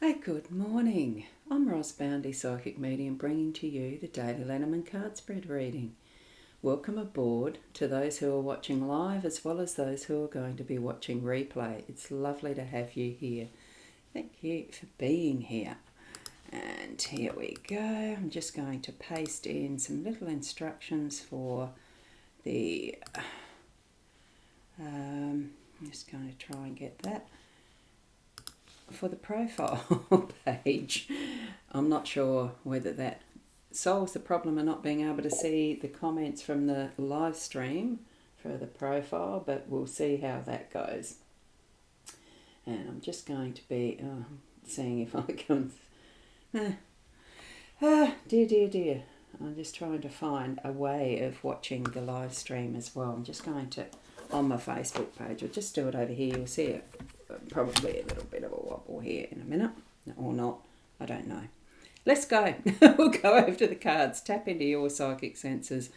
Hey, good morning. I'm rosboundy, Psychic Medium, bringing to you the daily Lenormand card spread reading. Welcome aboard to those who are watching live as well as those who are going to be watching replay. It's lovely to have you here. Thank you for being here. And here we go. I'm just going to paste in some little instructions for the... I'm just going to try and get that. For the profile page, I'm not sure whether that solves the problem of not being able to see the comments from the live stream for the profile, but we'll see how that goes. And I'm just going to be seeing if I can... dear. I'm just trying to find a way of watching the live stream as well. I'm just going to, on my Facebook page, I'll just do it over here. You'll see it. Probably a little bit of a wobble here in a minute, or not, I don't know. Let's go. We'll go over to the cards. Tap into your psychic senses,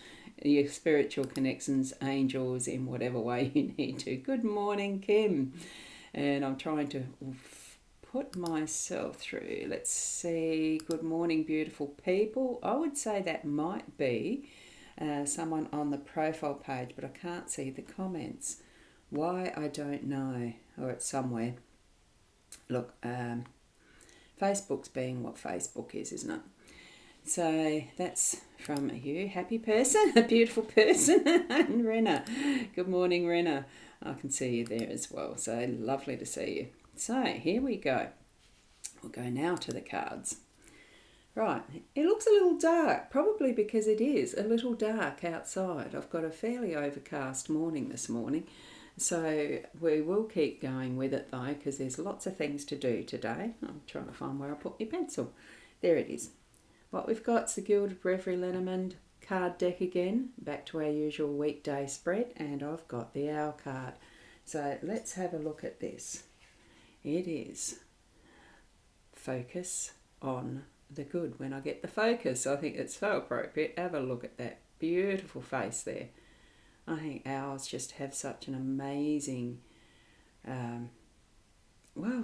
your spiritual connections, angels, in whatever way you need to. Good morning, Kim. And I'm trying to put myself through. Let's see. Good morning, beautiful people. I would say that might be someone on the profile page, but I can't see the comments. Why, I don't know. Or it's somewhere. Look, Facebook's being what Facebook is, isn't it? So that's from you, happy person, a beautiful person, and Renna. Good morning, Renna. I can see you there as well, so lovely to see you. So here we go. We'll go now to the cards. Right, it looks a little dark, probably because it is a little dark outside. I've got a fairly overcast morning this morning. So we will keep going with it though, because there's lots of things to do today. I'm trying to find where I put my pencil. There it is. What we've got is the Guild of Referee Lenormand card deck again, back to our usual weekday spread, and I've got the Owl card. So let's have a look at this. It is focus on the good. When I get the focus, I think it's so appropriate. Have a look at that beautiful face there. I think owls just have such an amazing,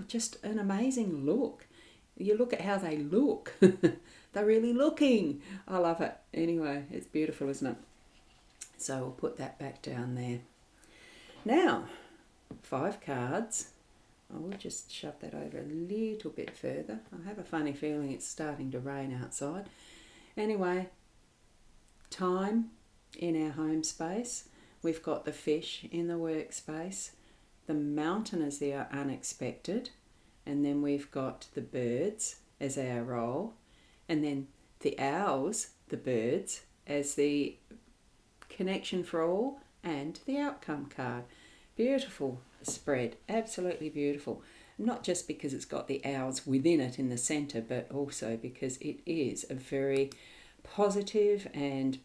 just an amazing look. You look at how they look. They're really looking. I love it. Anyway, it's beautiful, isn't it? So we'll put that back down there. Now, 5 cards. I will just shove that over a little bit further. I have a funny feeling it's starting to rain outside. Anyway, time in our home space. We've got the fish in the workspace, the mountain as the unexpected, and then we've got the birds as our role, and then the owls, the birds, as the connection for all, and the outcome card. Beautiful spread, absolutely beautiful. Not just because it's got the owls within it in the centre, but also because it is a very positive and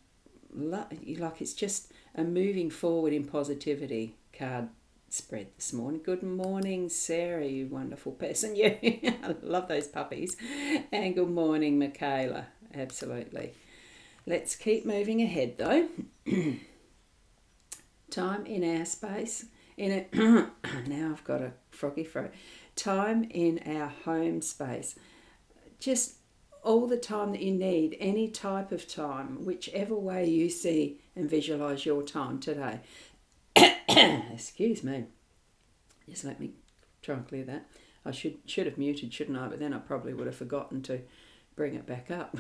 like it's just a moving forward in positivity card spread this morning. Good morning, Sarah, you wonderful person. Yeah, I love those puppies. And good morning, Michaela. Absolutely. Let's keep moving ahead though. Time in our space. Now I've got a froggy throat. Time in our home space. Just all the time that you need, any type of time, whichever way you see and visualise your time today. Excuse me. Just let me try and clear that. I should have muted, shouldn't I? But then I probably would have forgotten to bring it back up.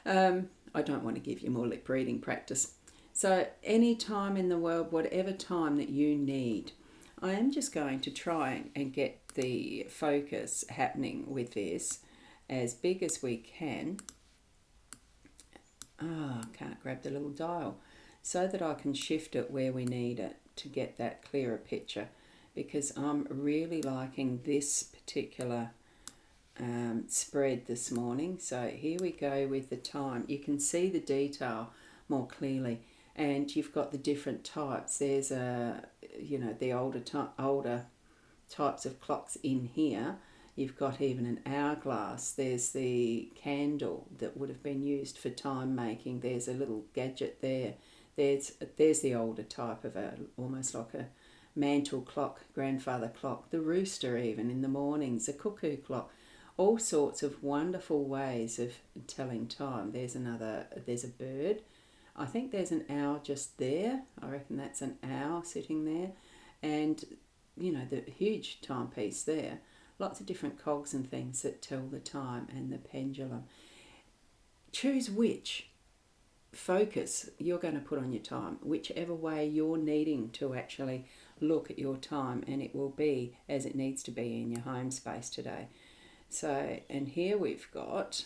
I don't want to give you more lip reading practice. So any time in the world, whatever time that you need, I am just going to try and get the focus happening with this as big as we can. I can't grab the little dial, so that I can shift it where we need it to get that clearer picture, because I'm really liking this particular spread this morning. So here we go with the time. You can see the detail more clearly, and you've got the different types. There's the older types of clocks in here. You've got even an hourglass. There's the candle that would have been used for time making. There's a little gadget there. There's the older type of almost like a mantle clock, grandfather clock. The rooster even in the mornings, a cuckoo clock. all sorts of wonderful ways of telling time. There's a bird. I think there's an owl just there. I reckon that's an owl sitting there. And, the huge timepiece there. Lots of different cogs and things that tell the time, and the pendulum. Choose which focus you're going to put on your time, whichever way you're needing to actually look at your time, and it will be as it needs to be in your home space today. So, and here we've got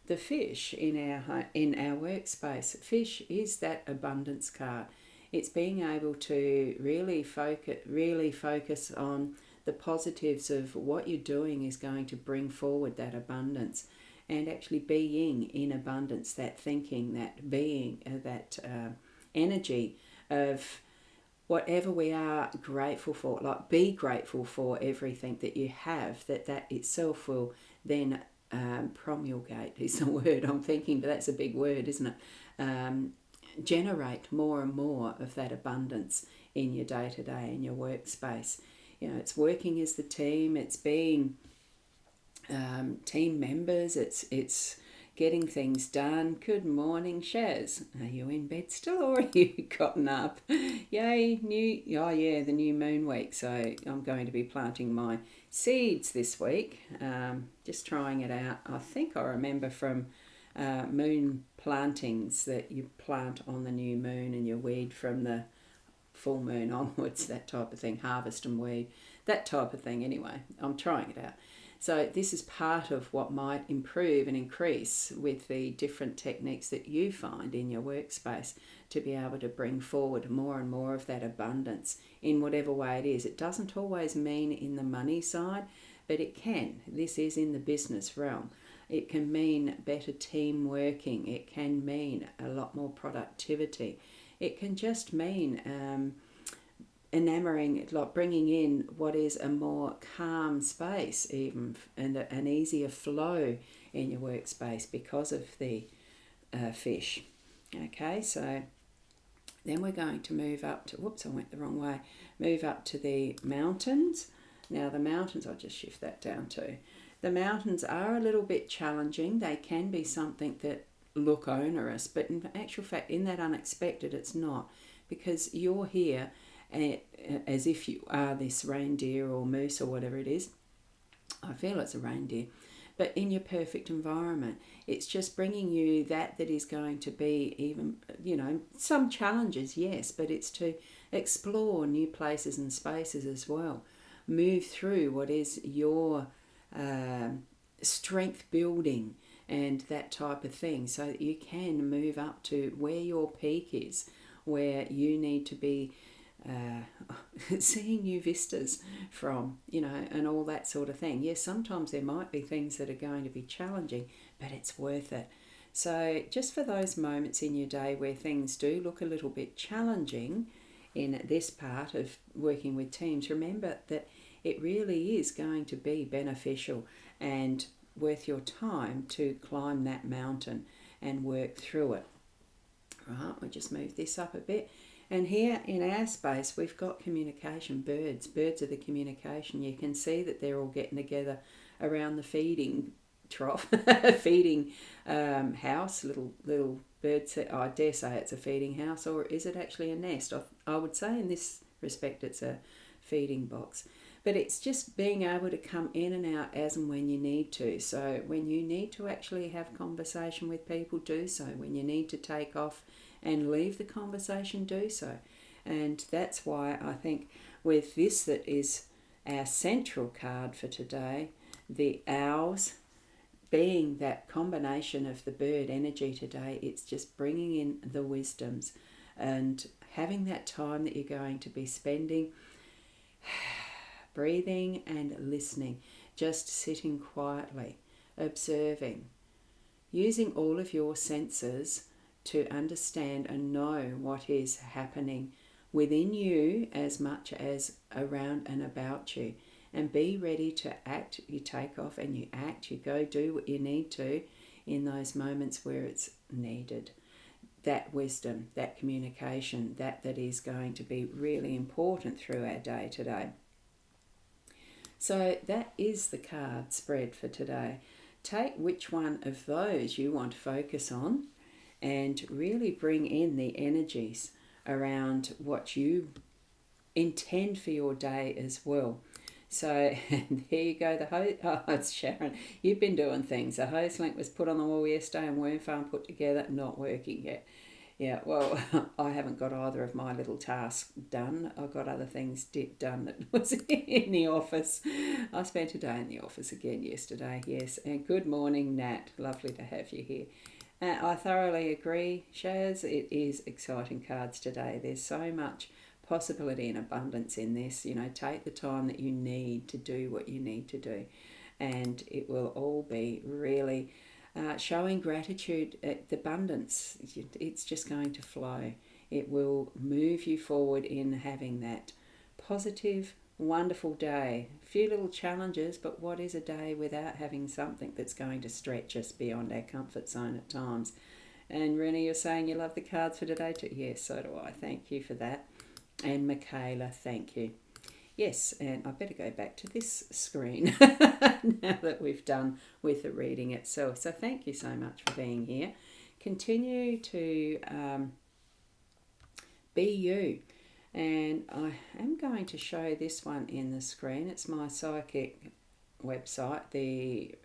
the fish in our workspace. Fish is that abundance card. It's being able to really focus on the positives of what you're doing is going to bring forward that abundance, and actually being in abundance, that thinking, that being, that energy of whatever we are grateful for. Like, be grateful for everything that you have, that itself will then promulgate is the word I'm thinking, but that's a big word, isn't it? Generate more and more of that abundance in your day-to-day, in your workspace. It's working as the team, it's being team members, it's getting things done. Good morning, Shaz. Are you in bed still, or are you gotten up? Yay, the new moon week. So I'm going to be planting my seeds this week, just trying it out. I think I remember from moon plantings that you plant on the new moon and you weed from the full moon onwards, that type of thing, harvest and weed, that type of thing. Anyway, I'm trying it out. So this is part of what might improve and increase with the different techniques that you find in your workspace to be able to bring forward more and more of that abundance in whatever way it is. It doesn't always mean in the money side, but it can. This is in the business realm. It can mean better team working. It can mean a lot more productivity. It can just mean enamoring, like bringing in what is a more calm space even, and an easier flow in your workspace because of the fish. Okay, so then we're going to move up to, whoops, I went the wrong way, move up to the mountains. Now the mountains, I'll just shift that down too. The mountains are a little bit challenging. They can be something that look onerous, but in actual fact, in that unexpected, it's not, because you're here as if you are this reindeer or moose or whatever it is. I feel it's a reindeer, but in your perfect environment. It's just bringing you that is going to be even, some challenges, yes, but it's to explore new places and spaces as well. Move through what is your strength building and that type of thing, so that you can move up to where your peak is, where you need to be seeing new vistas from, and all that sort of thing. Yes, sometimes there might be things that are going to be challenging, but it's worth it. So just for those moments in your day where things do look a little bit challenging in this part of working with teams, remember that it really is going to be beneficial and worth your time to climb that mountain and work through it. Right, we'll just move this up a bit. And here in our space, we've got communication birds. Birds are the communication. You can see that they're all getting together around the feeding trough, feeding house, little birds. I dare say it's a feeding house, or is it actually a nest? I would say in this respect it's a feeding box. But it's just being able to come in and out as and when you need to. So when you need to actually have conversation with people, do so. When you need to take off and leave the conversation, do so. And that's why I think with this, that is our central card for today, the owls, being that combination of the bird energy today, it's just bringing in the wisdoms and having that time that you're going to be spending breathing and listening, just sitting quietly, observing, using all of your senses to understand and know what is happening within you as much as around and about you, and be ready to act. You take off and you act, you go do what you need to in those moments where it's needed. That wisdom, that communication, that is going to be really important through our day today. So that is the card spread for today. Take which one of those you want to focus on and really bring in the energies around what you intend for your day as well. So there you go. It's Sharon. You've been doing things. The host link was put on the wall yesterday and Worm Farm put together, not working yet. Yeah, well, I haven't got either of my little tasks done. I've got other things done that was in the office. I spent a day in the office again yesterday, yes. And good morning, Nat. Lovely to have you here. I thoroughly agree, Shaz. It is exciting cards today. There's so much possibility and abundance in this. You know, take the time that you need to do what you need to do. And it will all be really... showing gratitude, the abundance, it's just going to flow. It will move you forward in having that positive, wonderful day. A few little challenges, but what is a day without having something that's going to stretch us beyond our comfort zone at times? And Rennie, you're saying you love the cards for today too? Yes, so do I. Thank you for that. And Michaela, thank you. Yes, and I better go back to this screen now that we've done with the reading itself. So thank you so much for being here. Continue to be you. And I am going to show this one in the screen. It's my psychic website, the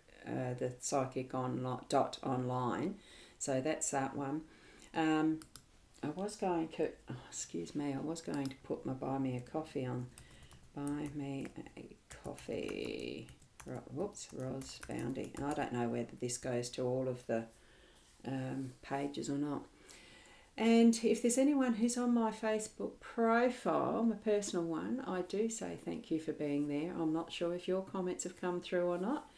psychic.online. So that's that one. I was going to, I was going to put my Buy Me a Coffee on. Buy Me a Coffee. Whoops, rosboundy. I don't know whether this goes to all of the pages or not. And if there's anyone who's on my Facebook profile, my personal one, I do say thank you for being there. I'm not sure if your comments have come through or not,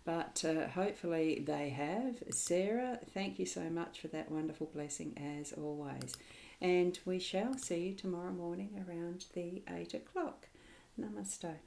but hopefully they have. Sarah, thank you so much for that wonderful blessing as always. And we shall see you tomorrow morning around the 8 o'clock. Namaste.